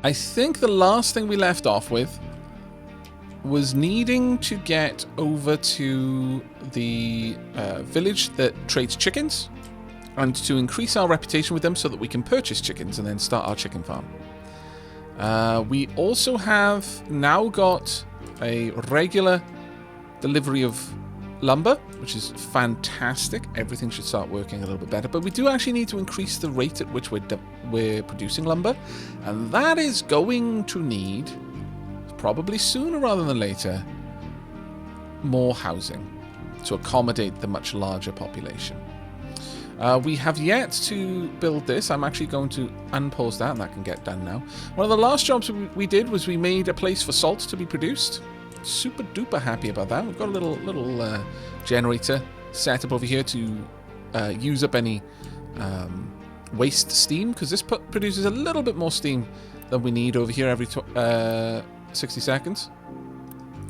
I think the last thing we left off with was needing to get over to the village that trades chickens and to increase our reputation with them so that we can purchase chickens and then start our chicken farm. We also have now got a regular delivery of lumber, which is fantastic. Everything should start working a little bit better, but we do actually need to increase the rate at which we're producing lumber, and that is going to need, probably sooner rather than later, more housing to accommodate the much larger population. We have yet to build this. I'm actually going to unpause that, and that can get done now. One of the last jobs we did was we made a place for salt to be produced. Super duper happy about that. We've got a little generator set up over here to use up any waste steam, because this produces a little bit more steam than we need over here every 60 seconds.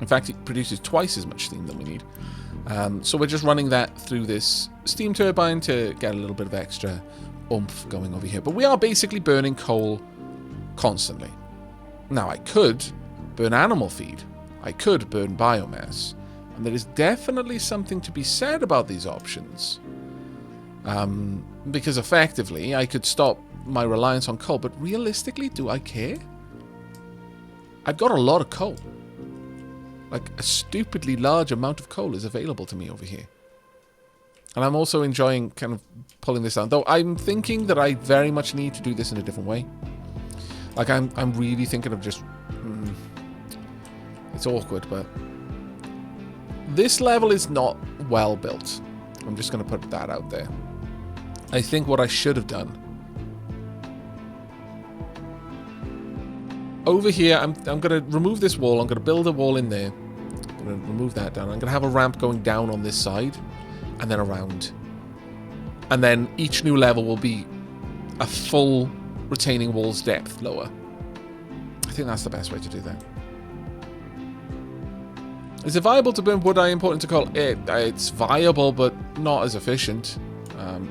In fact, it produces twice as much steam than we need. So we're just running that through this steam turbine to get a little bit of extra oomph going over here. But we are basically burning coal constantly. Now, I could burn animal feed. I could burn biomass. And there is definitely something to be said about these options. Because effectively, I could stop my reliance on coal. But realistically, do I care? I've got a lot of coal. Like, a stupidly large amount of coal is available to me over here. And I'm also enjoying kind of pulling this down. Though I'm thinking that I very much need to do this in a different way. Like, I'm really thinking of just... it's awkward, but... this level is not well built. I'm just going to put that out there. I think what I should have done... over here, I'm going to remove this wall. I'm going to build a wall in there. I'm going to remove that down. I'm going to have a ramp going down on this side and then around. And then each new level will be a full retaining wall's depth lower. I think that's the best way to do that. Is it viable to burn wood I import into coal? It's viable, but not as efficient.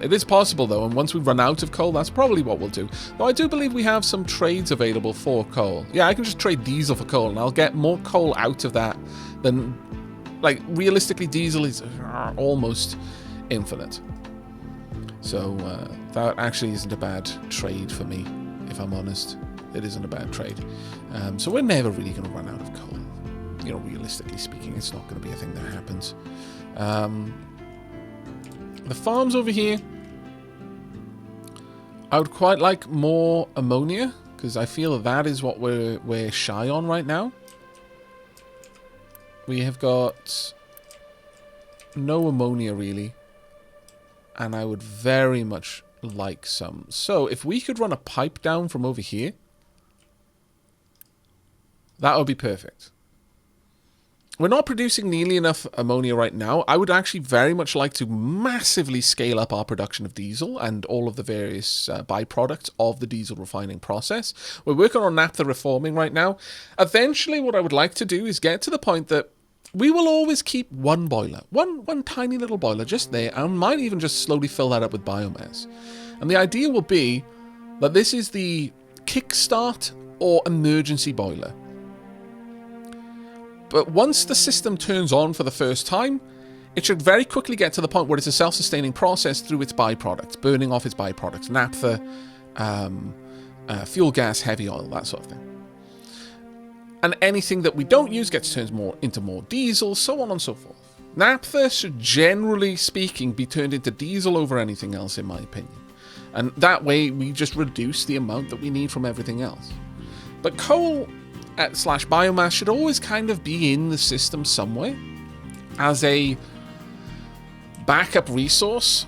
It is possible, though, and once we run out of coal, that's probably what we'll do. Though I do believe we have some trades available for coal. Yeah, I can just trade diesel for coal, and I'll get more coal out of that than... like, realistically, diesel is almost infinite. So, that actually isn't a bad trade for me, if I'm honest. It isn't a bad trade. So we're never really going to run out of coal. You know, realistically speaking, it's not going to be a thing that happens. The farms over here, I would quite like more ammonia, because I feel that is what we're shy on right now. We have got no ammonia, really, and I would very much like some. So, if we could run a pipe down from over here, that would be perfect. We're not producing nearly enough ammonia right now. I would actually very much like to massively scale up our production of diesel and all of the various byproducts of the diesel refining process. We're working on naphtha reforming right now. Eventually, what I would like to do is get to the point that we will always keep one boiler, one tiny little boiler just there, and might even just slowly fill that up with biomass. And the idea will be that this is the kickstart or emergency boiler. But once the system turns on for the first time, it should very quickly get to the point where it's a self-sustaining process through its byproducts, burning off its byproducts, naphtha, fuel gas, heavy oil, that sort of thing. And anything that we don't use gets turned into more diesel, so on and so forth. Naphtha should, generally speaking, be turned into diesel over anything else, in my opinion. And that way, we just reduce the amount that we need from everything else. But coal... / biomass should always kind of be in the system somewhere as a backup resource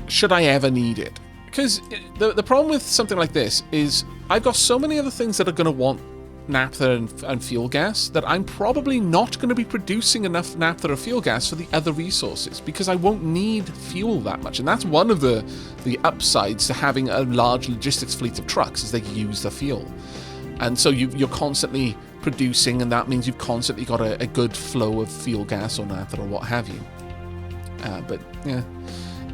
should I ever need it. Because the problem with something like this is I've got so many other things that are going to want naphtha and fuel gas that I'm probably not going to be producing enough naphtha or fuel gas for the other resources because I won't need fuel that much. And that's one of the upsides to having a large logistics fleet of trucks is they use the fuel. And so you're constantly producing, and that means you've constantly got a good flow of fuel gas or naphtha or what have you. But yeah,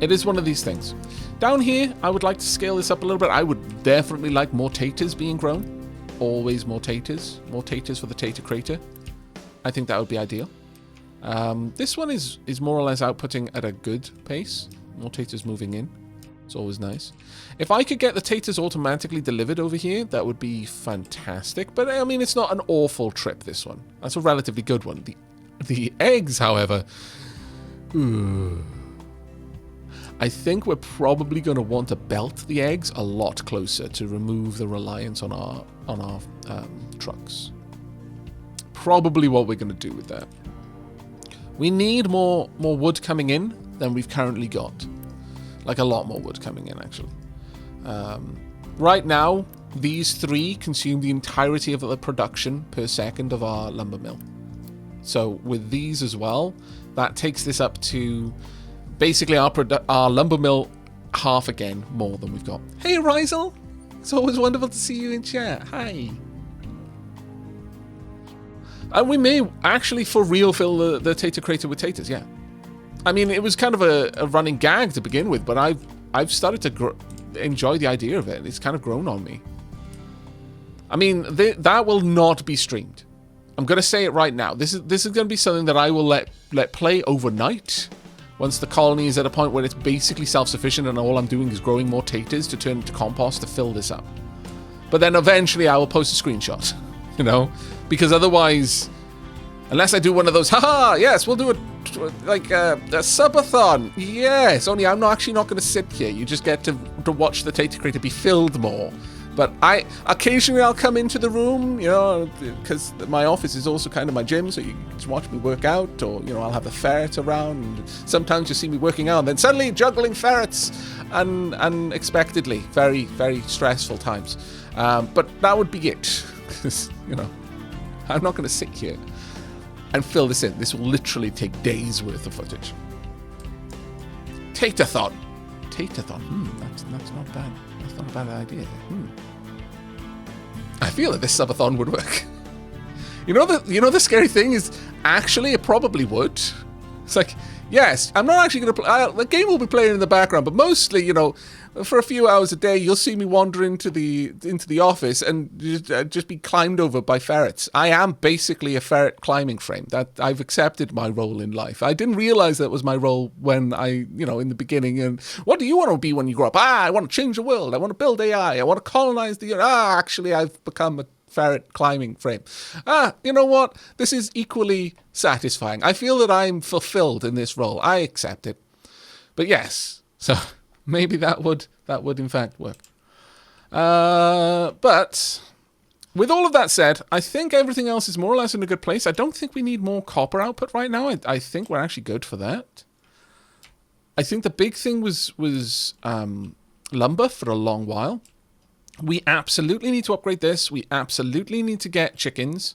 It is one of these things. Down here, I would like to scale this up a little bit. I would definitely like more taters being grown. Always more taters. More taters for the tater crater. I think that would be ideal. This one is more or less outputting at a good pace. More taters moving in. It's always nice. If I could get the taters automatically delivered over here, that would be fantastic. But, I mean, it's not an awful trip, this one. That's a relatively good one. The eggs, however... I think we're probably going to want to belt the eggs a lot closer to remove the reliance on our trucks. Probably what we're going to do with that. We need more wood coming in than we've currently got. Like a lot more wood coming in, actually. Right now, these three consume the entirety of the production per second of our lumber mill. So with these as well, that takes this up to basically our lumber mill half again more than we've got. Hey, Rizel! It's always wonderful to see you in chat. Hi. And we may actually for real fill the tater crater with taters, yeah. I mean, it was kind of a running gag to begin with, but I've started to enjoy the idea of it. It's kind of grown on me. I mean, that will not be streamed. I'm going to say it right now. This is going to be something that I will let play overnight. Once the colony is at a point where it's basically self-sufficient and all I'm doing is growing more taters to turn into compost to fill this up. But then eventually I will post a screenshot, you know? Because otherwise, unless I do one of those, haha, yes, we'll do it like a subathon. Yes, only I'm actually not going to sit here. You just get to watch the tater crater be filled more. But occasionally I'll come into the room, you know, because my office is also kind of my gym, so you can just watch me work out, or, you know, I'll have the ferrets around, and sometimes you see me working out, and then suddenly juggling ferrets, unexpectedly. Very, very stressful times. But that would be it, because, you know, I'm not going to sit here and fill this in. This will literally take days worth of footage. Tatathon. That's not bad. That's not a bad idea. I feel that this subathon would work. You know the scary thing is, actually, it probably would. It's like, yes, I'm not actually going to play. The game will be playing in the background, but mostly, you know, for a few hours a day, you'll see me wander into the office and just be climbed over by ferrets. I am basically a ferret climbing frame. That I've accepted my role in life. I didn't realize that was my role when in the beginning. And what do you want to be when you grow up? I want to change the world. I want to build AI. I want to colonize the. Actually, I've become a ferret climbing frame. You know what? This is equally satisfying. I feel that I'm fulfilled in this role. I accept it. But yes, so. Maybe that would in fact work. But with all of that said, I think everything else is more or less in a good place. I don't think we need more copper output right now. I think we're actually good for that. I think the big thing was lumber for a long while. We absolutely need to upgrade this. We absolutely need to get chickens.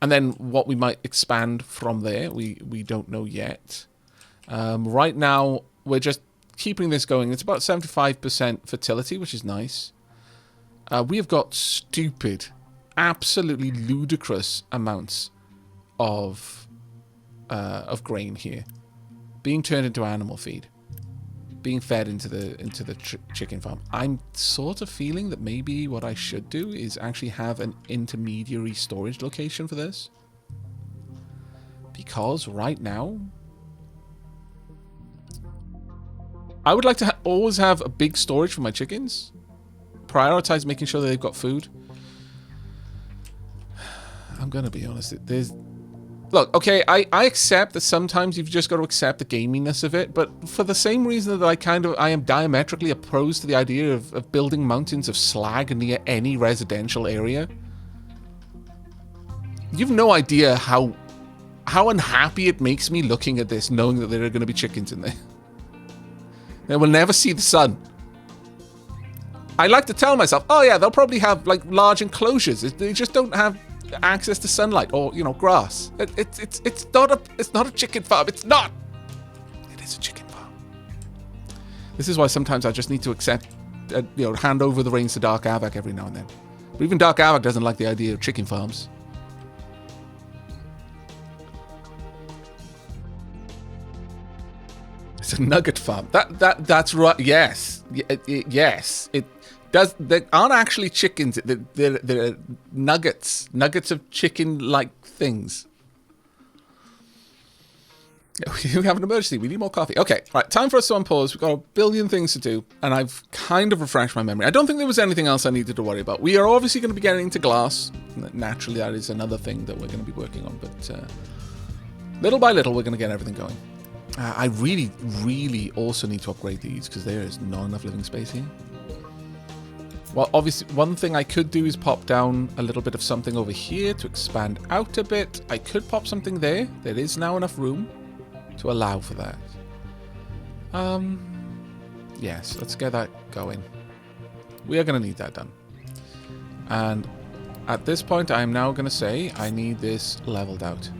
And then what we might expand from there, we don't know yet. Right now, we're just keeping this going. It's about 75% fertility, which is nice. We have got stupid, absolutely ludicrous amounts of grain here, being turned into animal feed, being fed into the chicken farm. I'm sort of feeling that maybe what I should do is actually have an intermediary storage location for this, because right now, I would like to always have a big storage for my chickens. Prioritize making sure that they've got food. I'm going to be honest. Look, okay, I accept that sometimes you've just got to accept the gaminess of it, but for the same reason that I am diametrically opposed to the idea of building mountains of slag near any residential area. You've no idea how unhappy it makes me looking at this, knowing that there are going to be chickens in there. They will never see the sun. I like to tell myself, oh yeah, they'll probably have like large enclosures. They just don't have access to sunlight or, you know, grass. It's not a chicken farm. It's not. It is a chicken farm. This is why sometimes I just need to accept, hand over the reins to Dark Aavak every now and then. But even Dark Aavak doesn't like the idea of chicken farms. It's a nugget farm. That's right. Yes. Yes. It does. They aren't actually chickens. They're nuggets. Nuggets of chicken-like things. We have an emergency. We need more coffee. Okay, right. Time for us to unpause. We've got a billion things to do, and I've kind of refreshed my memory. I don't think there was anything else I needed to worry about. We are obviously going to be getting into glass. Naturally, that is another thing that we're going to be working on, but little by little, we're going to get everything going. I really, really also need to upgrade these because there is not enough living space here. Well, obviously, one thing I could do is pop down a little bit of something over here to expand out a bit. I could pop something there. There is now enough room to allow for that. Yes, let's get that going. We are going to need that done. And at this point, I am now going to say I need this leveled out.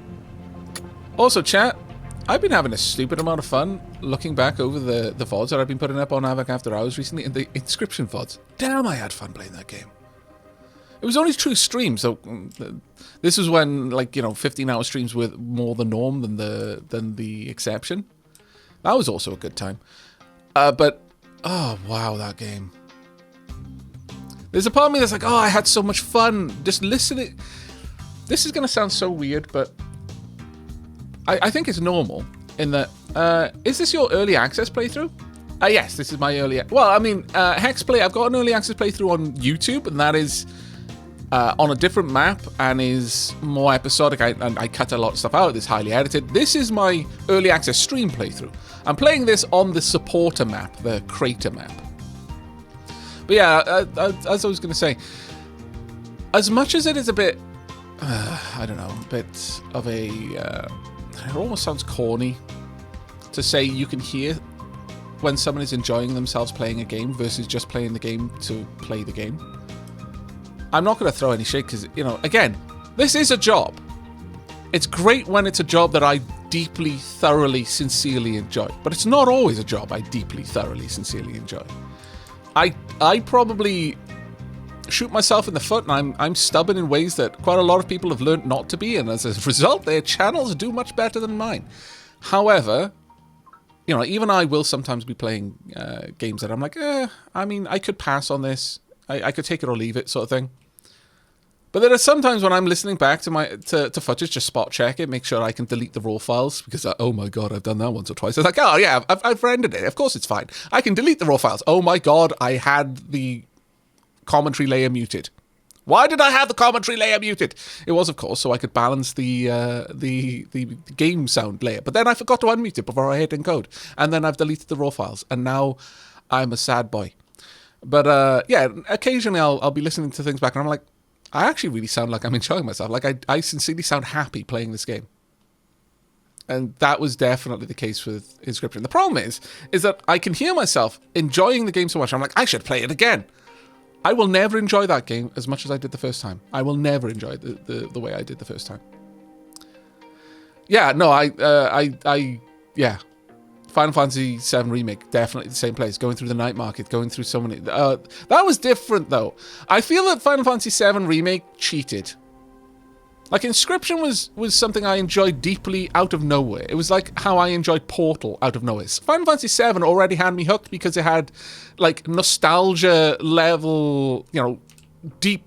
Also, chat, I've been having a stupid amount of fun looking back over the VODs that I've been putting up on Aavak After Hours recently, and the inscription VODs. Damn, I had fun playing that game. It was only 2 streams, so this was when, like, 15-hour streams were more the norm than the exception. That was also a good time. But, oh, wow, that game. There's a part of me that's like, oh, I had so much fun just listening. This is going to sound so weird, but I think it's normal in that, is this your early access playthrough? Yes, this is my early... Well, I mean, Hexplay, I've got an early access playthrough on YouTube, and that is... on a different map and is more episodic. I cut a lot of stuff out. It's highly edited. This is my early access stream playthrough. I'm playing this on the supporter map, the crater map. But yeah, as I was going to say, as much as it is a bit, I don't know, a bit of a, it almost sounds corny to say you can hear when someone is enjoying themselves playing a game versus just playing the game to play the game. I'm not going to throw any shade because, again, this is a job. It's great when it's a job that I deeply, thoroughly, sincerely enjoy. But it's not always a job I deeply, thoroughly, sincerely enjoy. I probably shoot myself in the foot, and I'm stubborn in ways that quite a lot of people have learned not to be, and as a result, their channels do much better than mine. However, even I will sometimes be playing games that I'm like, I mean, I could pass on this. I could take it or leave it, sort of thing. But there are some times when I'm listening back to footage, just spot check it, make sure I can delete the raw files, because, oh my god, I've done that once or twice. It's like, oh yeah, I've rendered it. Of course it's fine. I can delete the raw files. Oh my god, I had the commentary layer muted. Why did I have the commentary layer muted? It was, of course, so I could balance the game sound layer. But then I forgot to unmute it before I hit encode. And then I've deleted the raw files. And now I'm a sad boy. But yeah, occasionally I'll be listening to things back and I'm like, I actually really sound like I'm enjoying myself. Like I sincerely sound happy playing this game. And that was definitely the case with Inscription. The problem is that I can hear myself enjoying the game so much. I'm like, I should play it again. I will never enjoy that game as much as I did the first time. I will never enjoy it the way I did the first time. Yeah, no, yeah. Final Fantasy VII Remake, definitely the same place. Going through the night market, going through so many... that was different, though. I feel that Final Fantasy VII Remake cheated. Like, Inscription was something I enjoyed deeply out of nowhere. It was like how I enjoyed Portal out of nowhere. Final Fantasy VII already had me hooked because it had, like, nostalgia level, deep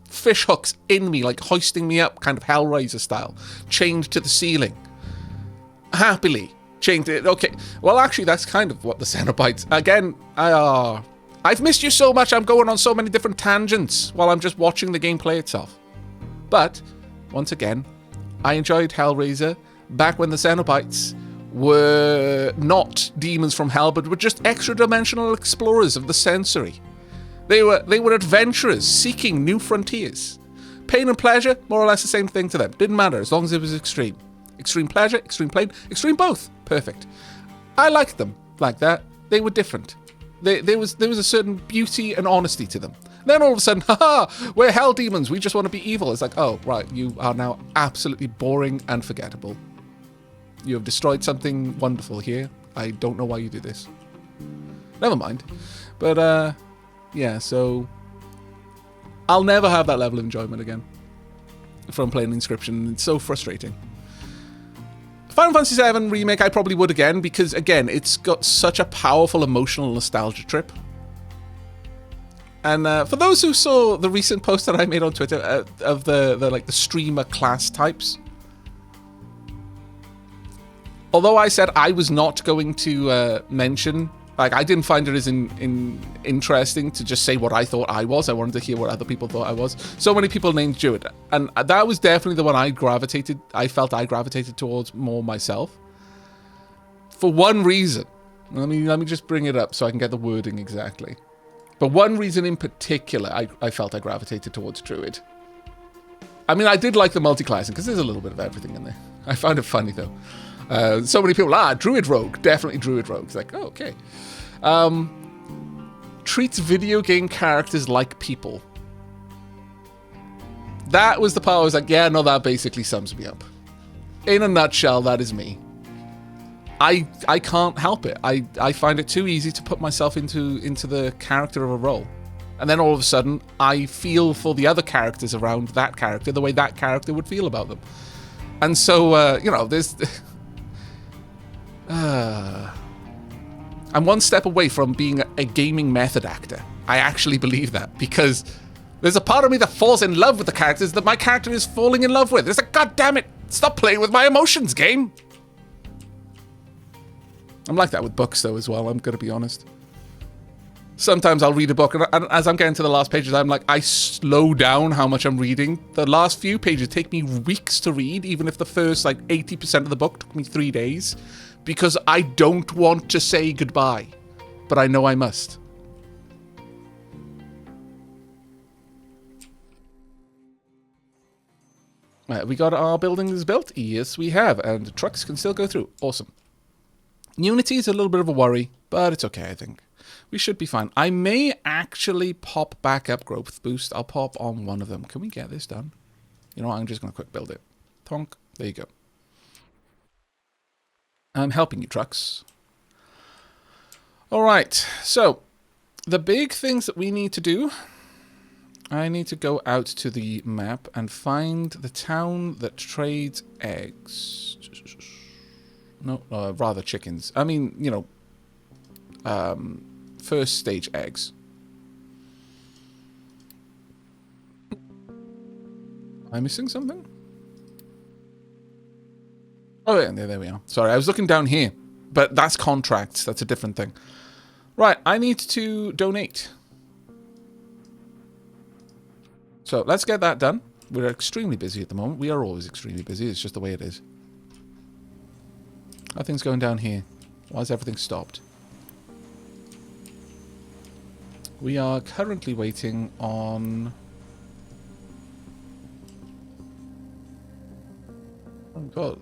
fish hooks in me, like hoisting me up, kind of Hellraiser style. Chained to the ceiling. Happily. Chained to it. Okay. Well, actually, that's kind of what the Cenobites... Again, I've missed you so much, I'm going on so many different tangents while I'm just watching the game play itself. But, once again, I enjoyed Hellraiser back when the Cenobites were not demons from hell, but were just extra-dimensional explorers of the sensory. They were adventurers seeking new frontiers. Pain and pleasure, more or less the same thing to them. Didn't matter, as long as it was extreme. Extreme pleasure, extreme pain, extreme both. Perfect. I liked them like that. They were different. There was a certain beauty and honesty to them. Then all of a sudden, haha, we're hell demons, we just want to be evil. It's like, oh, right, you are now absolutely boring and forgettable. You have destroyed something wonderful here. I don't know why you do this. Never mind. But, yeah, so... I'll never have that level of enjoyment again from playing Inscription. It's so frustrating. Final Fantasy VII Remake, I probably would again, because, again, it's got such a powerful emotional nostalgia trip. And for those who saw the recent post that I made on Twitter of the streamer class types, although I said I was not going to mention, like, I didn't find it as interesting to just say what I thought I was. I wanted to hear what other people thought I was. So many people named Druid, and that was definitely the one I felt I gravitated towards more myself. For one reason. Let me just bring it up so I can get the wording exactly. But one reason in particular, I felt I gravitated towards Druid. I mean, I did like the multi-classing, because there's a little bit of everything in there. I found it funny, though. So many people, Druid Rogue. Definitely Druid Rogue. It's like, oh, okay. Treats video game characters like people. That was the part I was like, yeah, no, that basically sums me up. In a nutshell, that is me. I can't help it. I find it too easy to put myself into the character of a role. And then all of a sudden, I feel for the other characters around that character the way that character would feel about them. And so, there's... I'm one step away from being a gaming method actor. I actually believe that, because there's a part of me that falls in love with the characters that my character is falling in love with. It's like, God damn it, stop playing with my emotions, game. I'm like that with books, though, as well, I'm going to be honest. Sometimes I'll read a book, and as I'm getting to the last pages, I'm like, I slow down how much I'm reading. The last few pages take me weeks to read, even if the first, 80% of the book took me 3 days, because I don't want to say goodbye, but I know I must. Right, we got our buildings built? Yes, we have, and the trucks can still go through. Awesome. Unity is a little bit of a worry, but it's okay, I think. We should be fine. I may actually pop back up growth boost. I'll pop on one of them. Can we get this done? You know what? I'm just going to quick build it. Tonk. There you go. I'm helping you, trucks. All right. So, the big things that we need to do... I need to go out to the map and find the town that trades eggs. No, rather chickens. I mean, first stage eggs. Am I missing something? Oh, yeah, there we are. Sorry, I was looking down here. But that's contracts. That's a different thing. Right, I need to donate. So, let's get that done. We're extremely busy at the moment. We are always extremely busy. It's just the way it is. Nothing's going down here. Why is everything stopped? We are currently waiting on... Oh,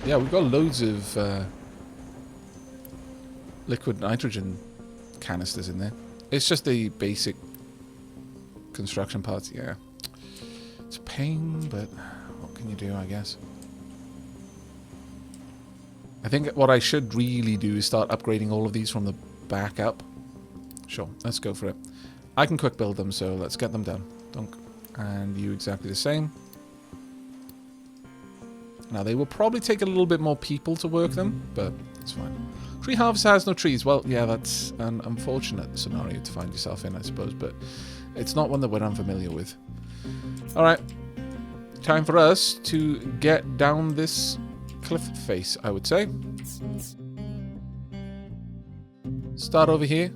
yeah, we've got loads of liquid nitrogen canisters in there. It's just the basic construction parts, yeah. It's a pain, but what can you do, I guess? I think what I should really do is start upgrading all of these from the back up. Sure, let's go for it. I can quick build them, so let's get them done. Dunk. And you exactly the same. Now, they will probably take a little bit more people to work them, but it's fine. Tree harvester has no trees. Well, yeah, that's an unfortunate scenario to find yourself in, I suppose, but it's not one that we're unfamiliar with. Alright. Time for us to get down this cliff face, I would say. Start over here.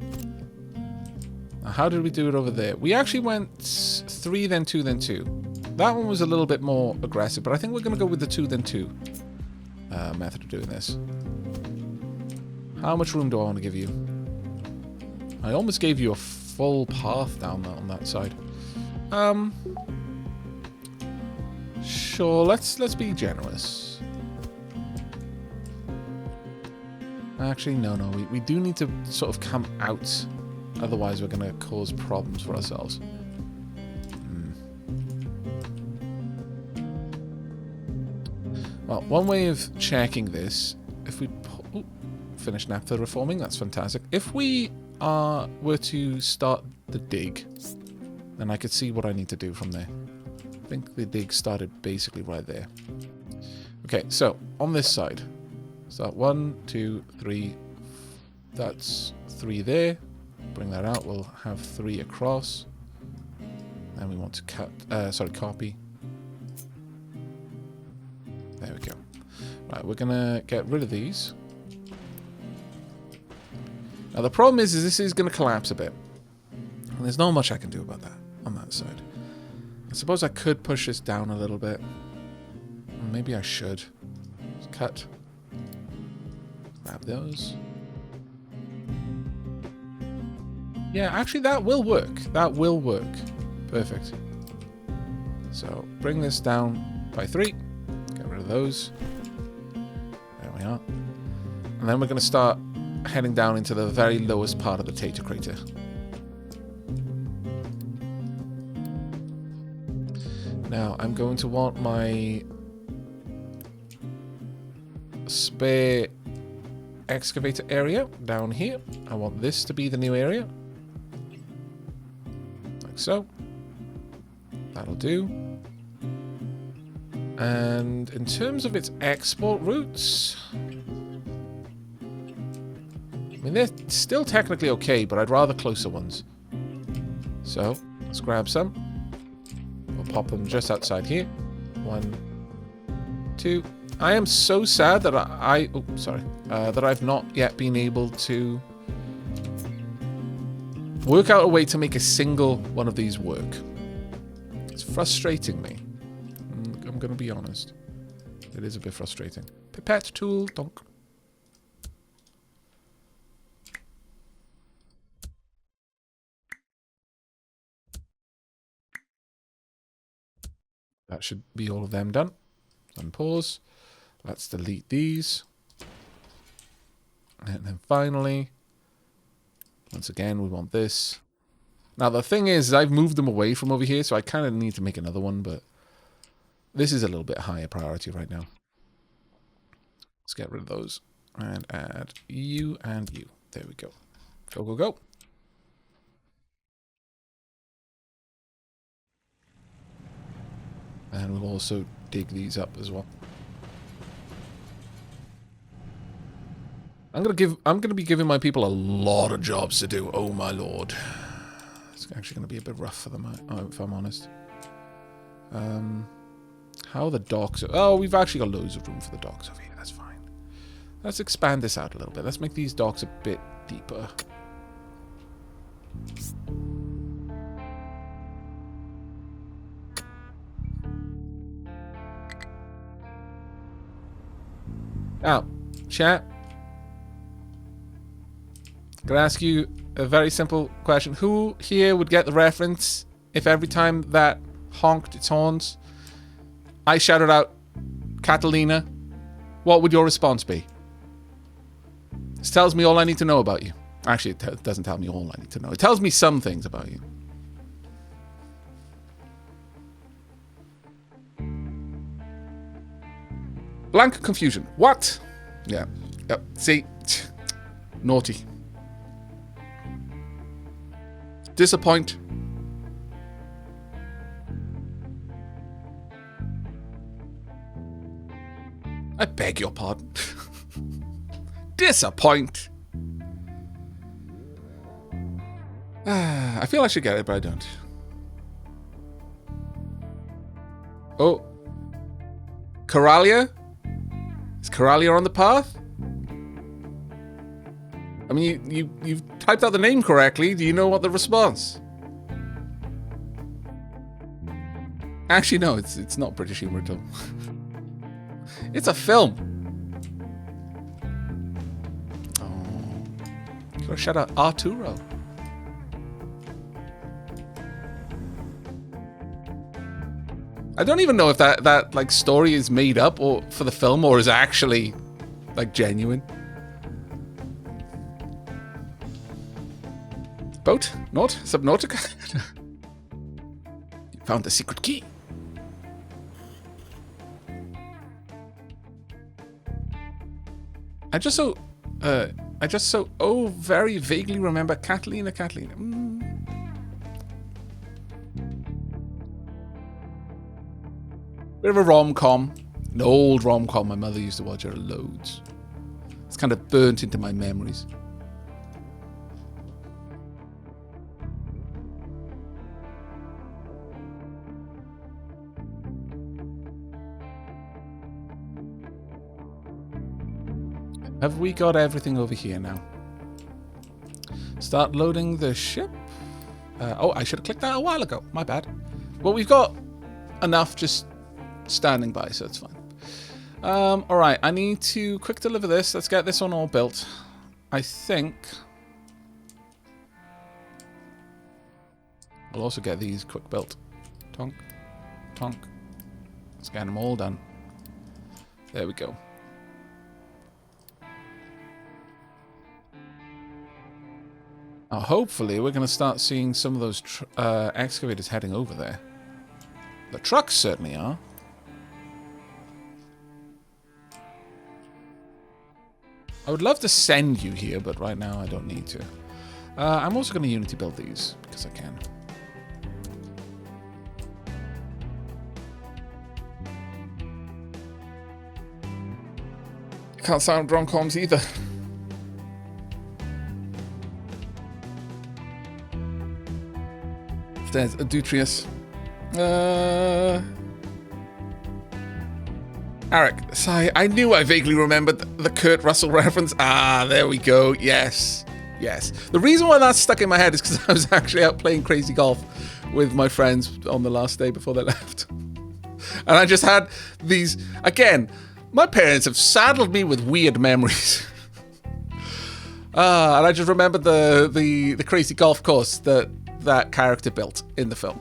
Now, how did we do it over there? We actually went 3, then 2, then 2. That one was a little bit more aggressive, but I think we're going to go with the 2, then 2 method of doing this. How much room do I want to give you? I almost gave you a full path down on that side. Sure, let's be generous. Actually, no, we do need to sort of come out. Otherwise, we're going to cause problems for ourselves. Well, one way of checking this, if we finish naphtha reforming, that's fantastic. If we were to start the dig, then I could see what I need to do from there. I think the dig started basically right there. Okay, so on this side, So 1, 2, 3. That's 3 there. Bring that out. We'll have 3 across. And we want to copy. There we go. Right, we're gonna get rid of these. Now the problem is this is gonna collapse a bit. And there's not much I can do about that on that side. I suppose I could push this down a little bit. Maybe I should. Let's cut. Grab those. Yeah, actually that will work. That will work. Perfect. So bring this down by 3. Get rid of those. There we are. And then we're going to start heading down into the very lowest part of the tater crater. Now I'm going to want my spare excavator area down here. I want this to be the new area. Like so. That'll do. And in terms of its export routes, I mean, they're still technically okay, but I'd rather closer ones. So, let's grab some. We'll pop them just outside here. 1, 2. I am so sad that that I've not yet been able to work out a way to make a single one of these work. It's frustrating me. I'm going to be honest. It is a bit frustrating. Pipette tool, donk. That should be all of them done. Unpause. Let's delete these. And then finally, once again, we want this. Now, the thing is, I've moved them away from over here, so I kind of need to make another one, but this is a little bit higher priority right now. Let's get rid of those. And add you and you. There we go. Go, go, go. And we'll also dig these up as well. I'm gonna be giving my people a lot of jobs to do. Oh my lord. It's actually gonna be a bit rough for them, if I'm honest. How are the docks? Oh, we've actually got loads of room for the docks over here. That's fine. Let's expand this out a little bit. Let's make these docks a bit deeper. Now, chat. I'm gonna ask you a very simple question. Who here would get the reference if every time that honked its horns, I shouted out Catalina? What would your response be? This tells me all I need to know about you. Actually, it doesn't tell me all I need to know. It tells me some things about you. Blank confusion. What? Yeah. Yep. See? Naughty. Disappoint. I beg your pardon. Disappoint. I feel I should get it, but I don't. Oh. Coralia? Is Coralia on the path? I mean, you've typed out the name correctly. Do you know what the response? Actually, no, it's not British humor at all. It's a film. Oh. Should I shout out Arturo? I don't even know if that like story is made up or for the film or is actually like genuine. Boat? Not? Subnautica? You found the secret key. I just so very vaguely remember Catalina. Bit of a rom-com. An old rom-com. My mother used to watch her loads. kind of burnt into my memories. Have we got everything over here now? Start loading the ship. Oh, I should have clicked that a while ago. My bad. Well, we've got enough just standing by, so it's fine. Alright, I need to quick deliver this. Let's get this one all built. I think I'll also get these quick built. Tonk. Tonk. Let's get them all done. There we go. Now, hopefully, we're going to start seeing some of those excavators heading over there. The trucks certainly are. I would love to send you here, but right now I don't need to. I'm also going to Unity build these, because I can. Can't sound drone comms either. There's Adutrius. Aavak. Sigh. I knew I vaguely remembered the Kurt Russell reference. Ah, there we go. Yes. Yes. The reason why that's stuck in my head is because I was actually out playing crazy golf with my friends on the last day before they left. And I just had these... Again, my parents have saddled me with weird memories. And I just remembered the crazy golf course that character built in the film.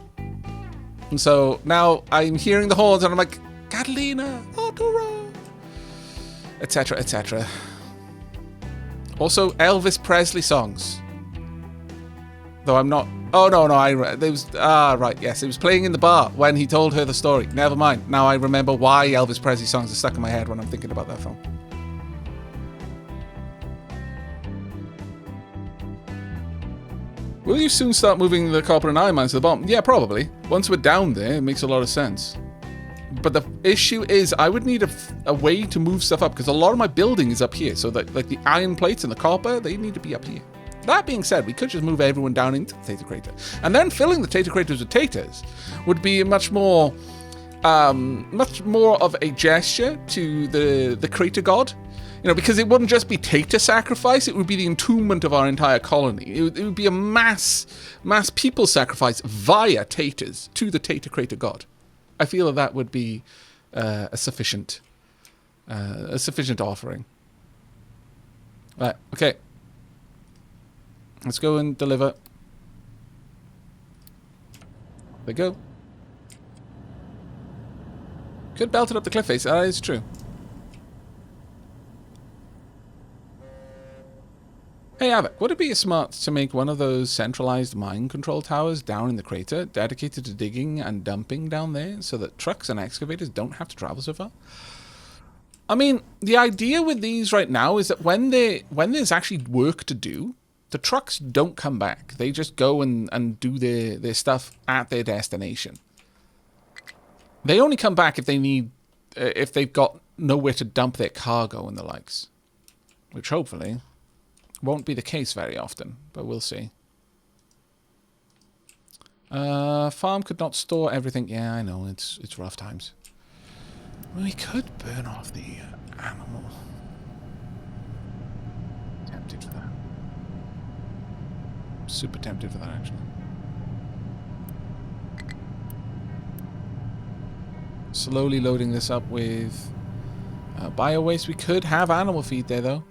And so now I'm hearing the horns and I'm like, Catalina, Arturo, etc., etc. Also, Elvis Presley songs. Though I'm not... Oh, no, there was... Ah, right, yes. It was playing in the bar when he told her the story. Never mind. Now I remember why Elvis Presley songs are stuck in my head when I'm thinking about that film. Will you soon start moving the copper and iron mines to the bottom? Yeah, probably. Once we're down there, it makes a lot of sense. But the issue is, I would need a way to move stuff up, because a lot of my building is up here. So that, like, the iron plates and the copper, they need to be up here. That being said, we could just move everyone down into the Tater Crater. And then filling the Tater Craters with taters would be a much more of a gesture to the crater god. You know, because it wouldn't just be tater sacrifice, it would be the entombment of our entire colony. It would be a mass people sacrifice via taters to the Tater Crater god. I feel that would be a sufficient offering. Right, okay. Let's go and deliver. There we go. Could belt it up the cliff face, that is true. Hey Aavak, would it be smart to make one of those centralized mine control towers down in the crater dedicated to digging and dumping down there so that trucks and excavators don't have to travel so far? I mean, the idea with these right now is that when there's actually work to do, the trucks don't come back. They just go and do their stuff at their destination. They only come back if they've got nowhere to dump their cargo and the likes. Which hopefully won't be the case very often, but we'll see. Farm could not store everything. Yeah, I know, it's rough times. We could burn off the animal. Tempted for that. Super tempted for that, actually. Slowly loading this up with bio waste. We could have animal feed there, though.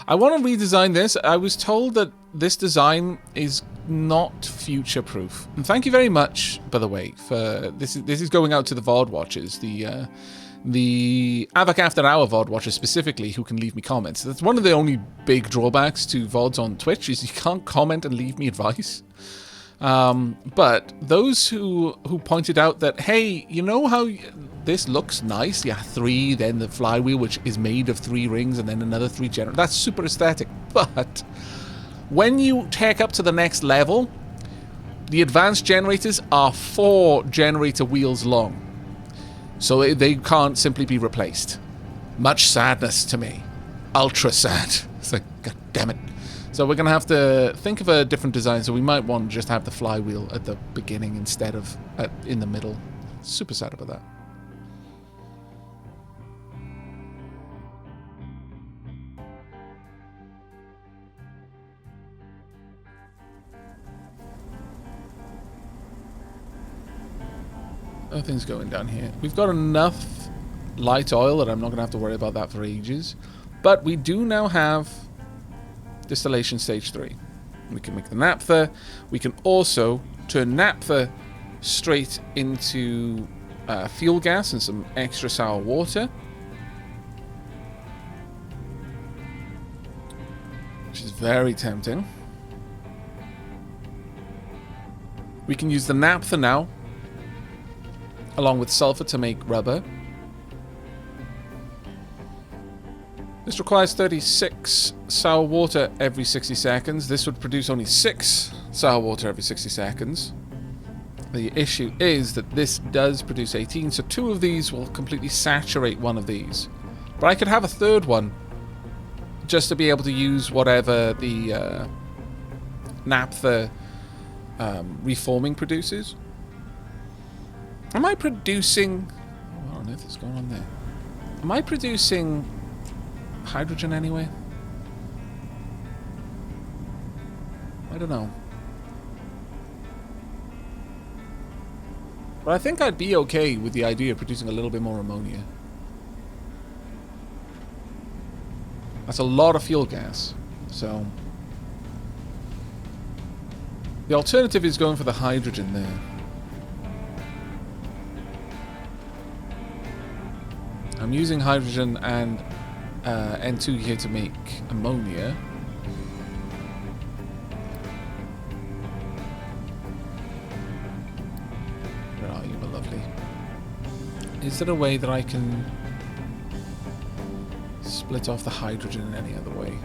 I want to redesign this. I was told that this design is not future-proof. And thank you very much, by the way, for this. This is going out to the VOD watchers, the Aavak After Hour VOD watchers specifically, who can leave me comments. That's one of the only big drawbacks to VODs on Twitch, is you can't comment and leave me advice. But those who pointed out that, hey, you know how this looks nice? Yeah, 3, then the flywheel, which is made of 3 rings, and then another 3 generators. That's super aesthetic. But when you take up to the next level, the advanced generators are 4 generator wheels long. So they can't simply be replaced. Much sadness to me. ultra sad. It's like, god damn it. So we're going to have to think of a different design. So we might want to just have the flywheel at the beginning instead of in the middle. Super sad about that. Nothing's going down here. We've got enough light oil that I'm not going to have to worry about that for ages. But we do now have distillation stage 3. We can make the naphtha. We can also turn naphtha straight into fuel gas and some extra sour water. Which is very tempting. We can use the naphtha now, along with sulfur, to make rubber. This requires 36 sour water every 60 seconds. This would produce only 6 sour water every 60 seconds. The issue is that this does produce 18, so 2 of these will completely saturate one of these. But I could have a third one, just to be able to use whatever the naphtha reforming produces. Am I producing... What on earth is going on there? Am I producing hydrogen anyway? I don't know. But I think I'd be okay with the idea of producing a little bit more ammonia. That's a lot of fuel gas. So the alternative is going for the hydrogen there. I'm using hydrogen and N2 here to make ammonia. Where are you, my lovely? Is there a way that I can split off the hydrogen in any other way?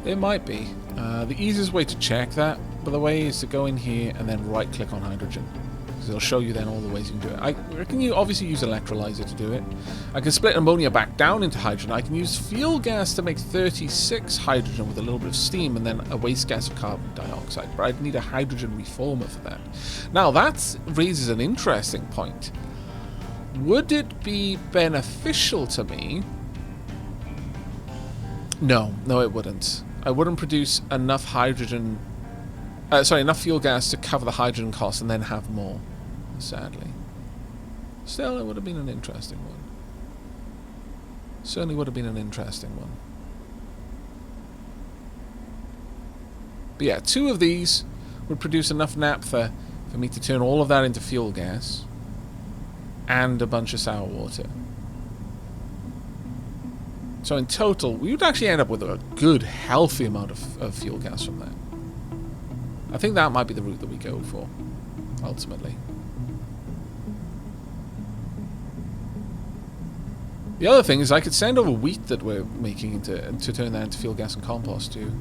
There might be. The easiest way to check that, by the way, is to go in here and then right-click on hydrogen. It'll show you then all the ways you can do it. I reckon you obviously use electrolyzer to do it. I can split ammonia back down into hydrogen. I can use fuel gas to make 36 hydrogen with a little bit of steam and then a waste gas of carbon dioxide. But I'd need a hydrogen reformer for that. Now that raises an interesting point. Would it be beneficial to me? No, it wouldn't. I wouldn't produce enough hydrogen... enough fuel gas to cover the hydrogen cost and then have more. Sadly. Still, it would have been an interesting one. Certainly would have been an interesting one. But yeah, 2 of these would produce enough naphtha for me to turn all of that into fuel gas and a bunch of sour water. So in total, we would actually end up with a good, healthy amount of fuel gas from that. I think that might be the route that we go for, ultimately. The other thing is I could send over wheat that we're making to turn that into fuel gas and compost too.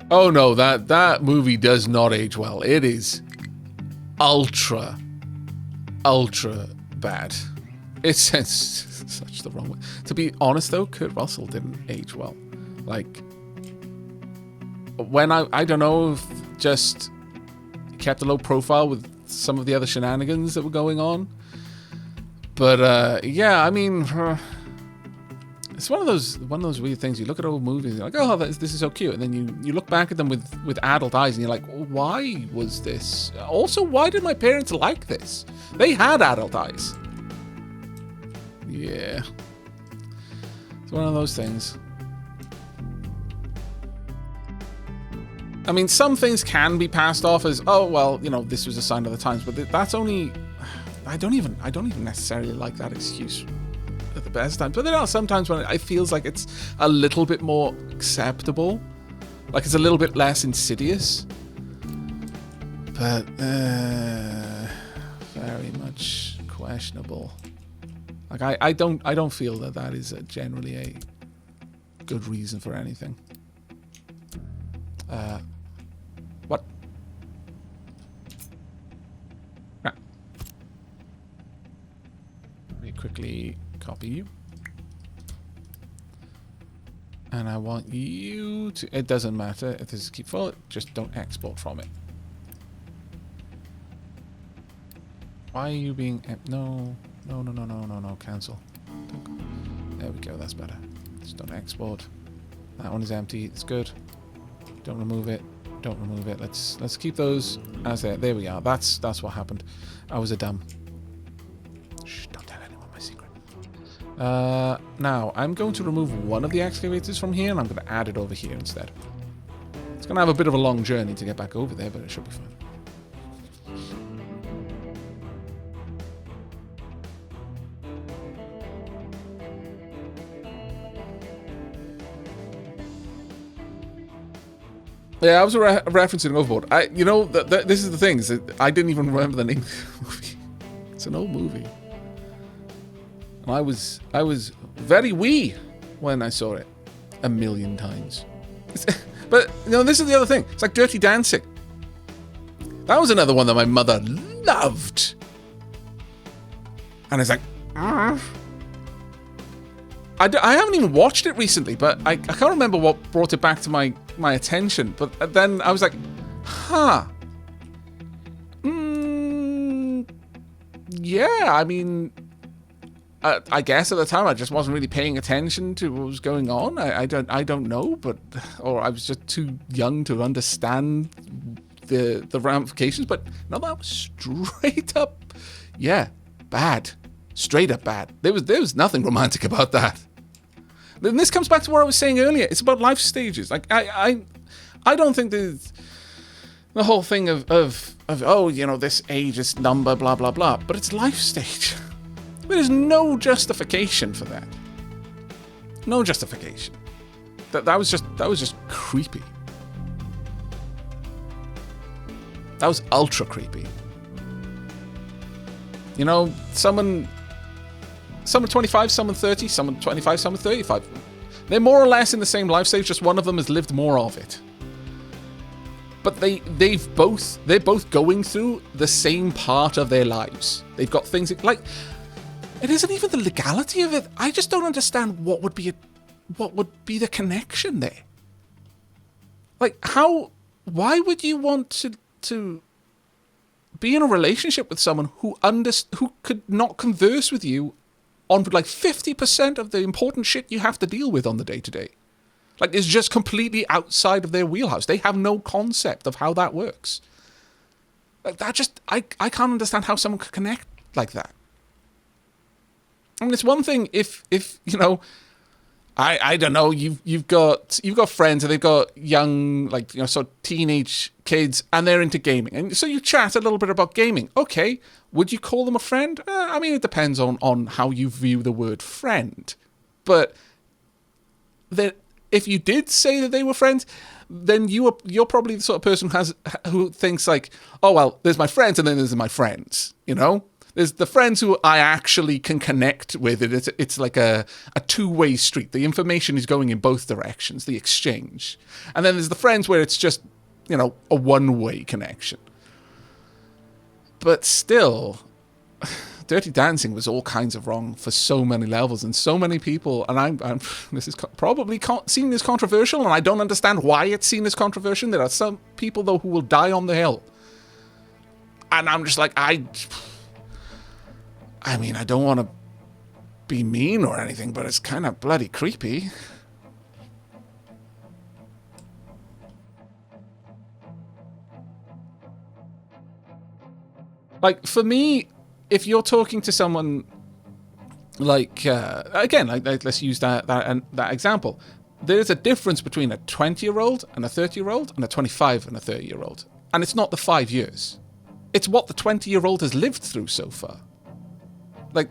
Oh no, that movie does not age well. It is ultra bad. It sends such the wrong way. To be honest though, Kurt Russell didn't age well. Like, when I don't know if just kept a low profile with some of the other shenanigans that were going on. But yeah, I mean, it's one of those weird things. You look at old movies and you're like, oh, this is so cute, and then you look back at them with adult eyes and you're like, why was this? Also, why did my parents like this? They had adult eyes. Yeah. It's one of those things. I mean, some things can be passed off as, oh, well, you know, this was a sign of the times, but that's only... I don't even necessarily like that excuse at the best times. But there are some times when it feels like it's a little bit more acceptable. Like it's a little bit less insidious. But, very much questionable. Like, I don't feel that is generally a good reason for anything. What? quickly copy you. And I want you to... It doesn't matter if this is keep full, just don't export from it. Why are you being... No, cancel. There we go, that's better. Just don't export. That one is empty, it's good. Don't remove it. Don't remove it. Let's keep those as there. There we are. That's what happened. I was a dumb. Shh, don't tell anyone my secret. Now, I'm going to remove one of the excavators from here, and I'm going to add it over here instead. It's going to have a bit of a long journey to get back over there, but it should be fine. Yeah, I was referencing Overboard. This is the thing. Is that I didn't even remember the name of the movie. It's an old movie. And I was very wee when I saw it 1,000,000 times. But, this is the other thing. It's like Dirty Dancing. That was another one that my mother loved. And it's like... I haven't even watched it recently, but I can't remember what brought it back to my attention. But then I was like, huh. Yeah, I mean, I guess at the time I just wasn't really paying attention to what was going on. I don't know, or I was just too young to understand the ramifications. But no, that was straight up, yeah, bad. Straight up bad. There was nothing romantic about that. Then this comes back to what I was saying earlier. It's about life stages. Like I don't think there's the whole thing of this age, this number, blah blah blah. But it's life stage. There's no justification for that. No justification. That was just creepy. That was ultra creepy. Someone 25, someone 30, someone 25, someone 35. They're more or less in the same life stage, just one of them has lived more of it. But they're both going through the same part of their lives. They've got things like, it isn't even the legality of it. I just don't understand what would be the connection there. Like why would you want to be in a relationship with someone who could not converse with you on like 50% of the important shit you have to deal with on the day-to-day. Like, it's just completely outside of their wheelhouse. They have no concept of how that works. Like, that just... I can't understand how someone could connect like that. I mean, it's one thing if I don't know, you've got friends and they've got young, sort of teenage kids and they're into gaming. And so you chat a little bit about gaming. Okay, would you call them a friend? I mean, it depends on how you view the word friend. But if you did say that they were friends, then you're probably the sort of person who thinks like, oh, well, there's my friends and then there's my friends, There's the friends who I actually can connect with. It's like a two-way street. The information is going in both directions, the exchange. And then there's the friends where it's just, a one-way connection. But still, Dirty Dancing was all kinds of wrong for so many levels and so many people. And this is probably seen as controversial, and I don't understand why it's seen as controversial. There are some people, though, who will die on the hill. And I'm just like, I mean, I don't want to be mean or anything, but it's kind of bloody creepy. Like, for me, if you're talking to someone like, again, let's use that example. There's a difference between a 20-year-old and a 30-year-old and a 25 and a 30-year-old. And it's not the 5 years. It's what the 20-year-old has lived through so far. Like,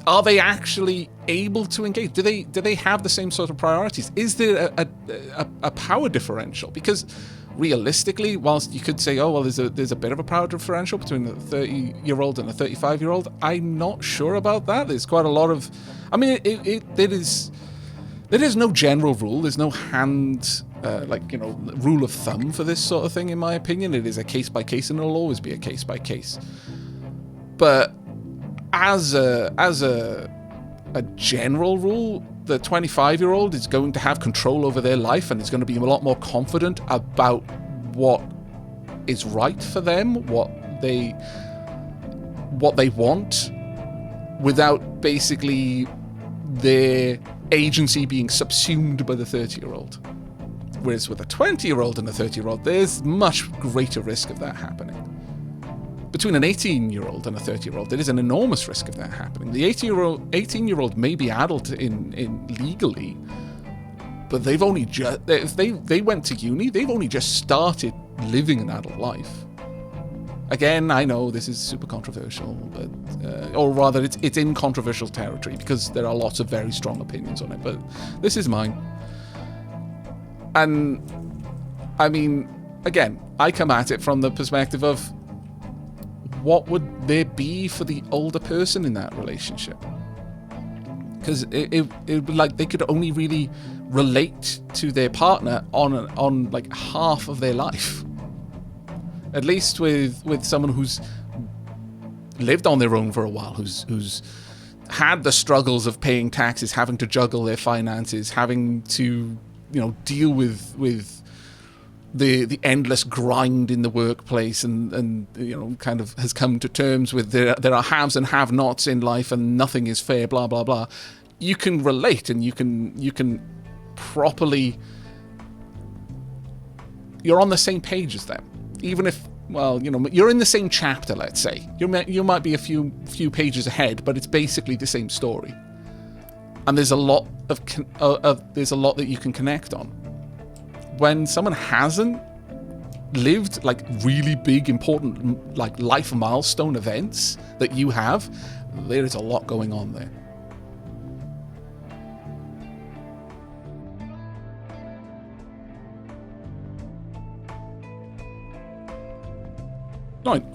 are they actually able to engage? Do they have the same sort of priorities? Is there a power differential? Because realistically, whilst you could say, oh, well, there's a bit of a power differential between the 30-year-old and the 35-year-old, I'm not sure about that. There's quite a lot of... I mean, there is no general rule. There's no rule of thumb for this sort of thing, in my opinion. It is a case-by-case, and it'll always be a case-by-case. But as a general rule, the 25-year-old is going to have control over their life and is going to be a lot more confident about what is right for them, what they want, without basically their agency being subsumed by the 30-year-old. Whereas with a 20-year-old and a 30-year-old, there's much greater risk of that happening. Between an 18-year-old and a 30-year-old, there is an enormous risk of that happening. The 18-year-old may be adult in legally, but they've only just, if they went to uni, they've only just started living an adult life. Again, I know this is super controversial, but or rather, it's in controversial territory because there are lots of very strong opinions on it. But this is mine, and I mean, again, I come at it from the perspective of what would there be for the older person in that relationship? Because it would be like they could only really relate to their partner on like half of their life. At least with someone who's lived on their own for a while, who's had the struggles of paying taxes, having to juggle their finances, having to, deal with the endless grind in the workplace, and kind of has come to terms with there are haves and have-nots in life, and nothing is fair, blah blah blah. You can relate, and you can properly, you're on the same page as them. Even if, you're in the same chapter, let's say. You might be a few pages ahead, but it's basically the same story. And there's a lot there's a lot that you can connect on. When someone hasn't lived like really big, important, like life milestone events that you have, there is a lot going on there.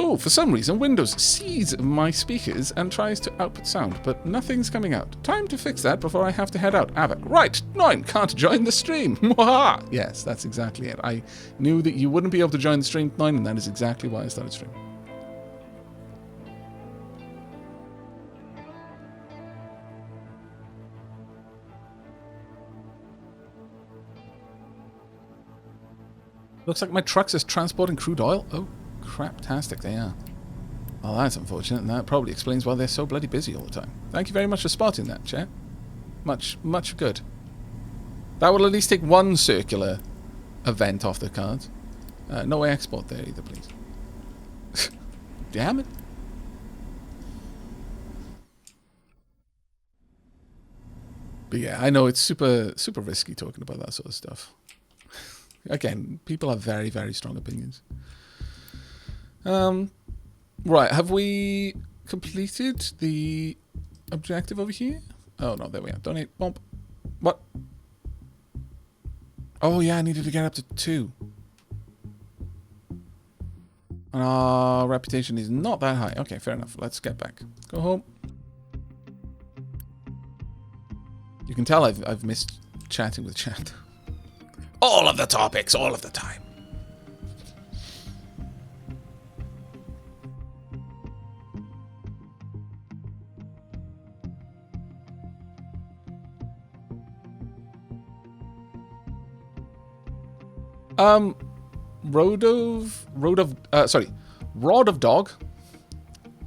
Oh, for some reason, Windows sees my speakers and tries to output sound, but nothing's coming out. Time to fix that before I have to head out. Aavak. Right, 9 can't join the stream. Mwaha! Yes, that's exactly it. I knew that you wouldn't be able to join the stream, 9, and that is exactly why I started streaming. Looks like my trucks is transporting crude oil. Oh. Craptastic they are. Well, that's unfortunate, and that probably explains why they're so bloody busy all the time. Thank you very much for spotting that, chat. Much good. That will at least take one circular event off the cards. No export there either, please. Damn it. But yeah, I know it's super risky talking about that sort of stuff. Again, people have very, very strong opinions. Right, have we completed the objective over here? Oh no, there we are. Donate. Bump. What? Oh yeah, I needed to get up to 2. And our reputation is not that high. Okay, fair enough. Let's get back. Go home. You can tell I've missed chatting with chat. All of the topics, all of the time. Rod of Dog.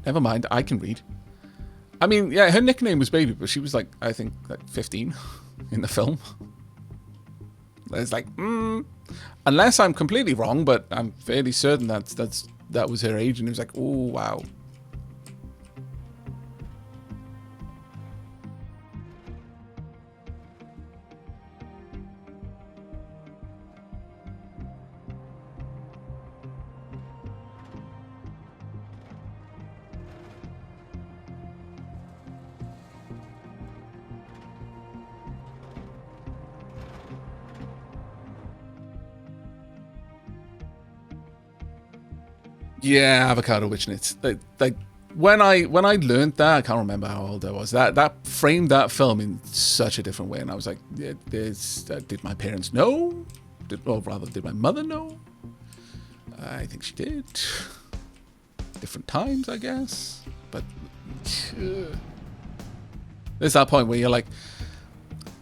Never mind, I can read. I mean, yeah, her nickname was Baby, but she was like, I think, like 15 in the film. It's like, unless I'm completely wrong, but I'm fairly certain that was her age, and it was like, oh wow. Yeah, avocado witch knits. Like when I learned that, I can't remember how old I was. That framed that film in such a different way, and I was like, did my parents know? Did my mother know? I think she did. Different times, I guess. But There's that point where you're like,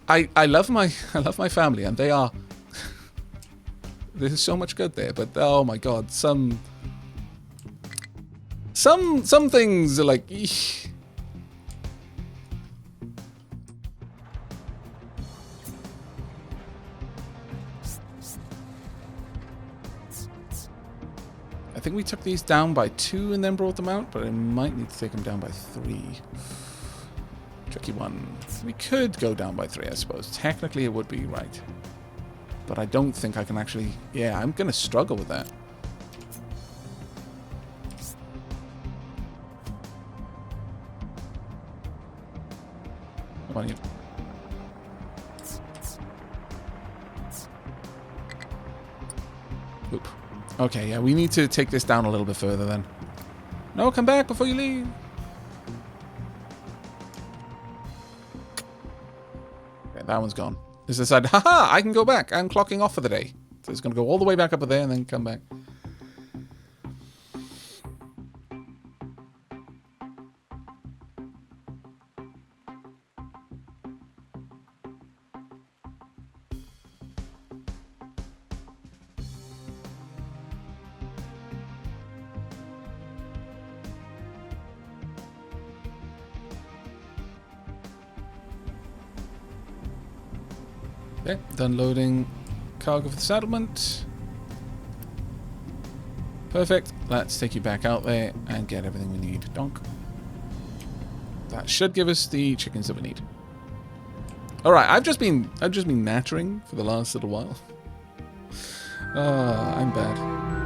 I love my family, and they are. There's so much good there, but oh my god, some things are like. Eesh. I think we took these down by 2 and then brought them out, but I might need to take them down by 3. Tricky one. We could go down by 3, I suppose. Technically, it would be right. But I don't think I can actually... Yeah, I'm going to struggle with that. Come on, you. Oop. Okay, yeah, we need to take this down a little bit further then. No, come back before you leave. Okay, that one's gone. This decided, haha, I can go back. I'm clocking off for the day. So it's going to go all the way back up there and then come back. Okay, done loading cargo for the settlement. Perfect. Let's take you back out there and get everything we need. Donk. That should give us the chickens that we need. Alright, I've just been nattering for the last little while. I'm bad.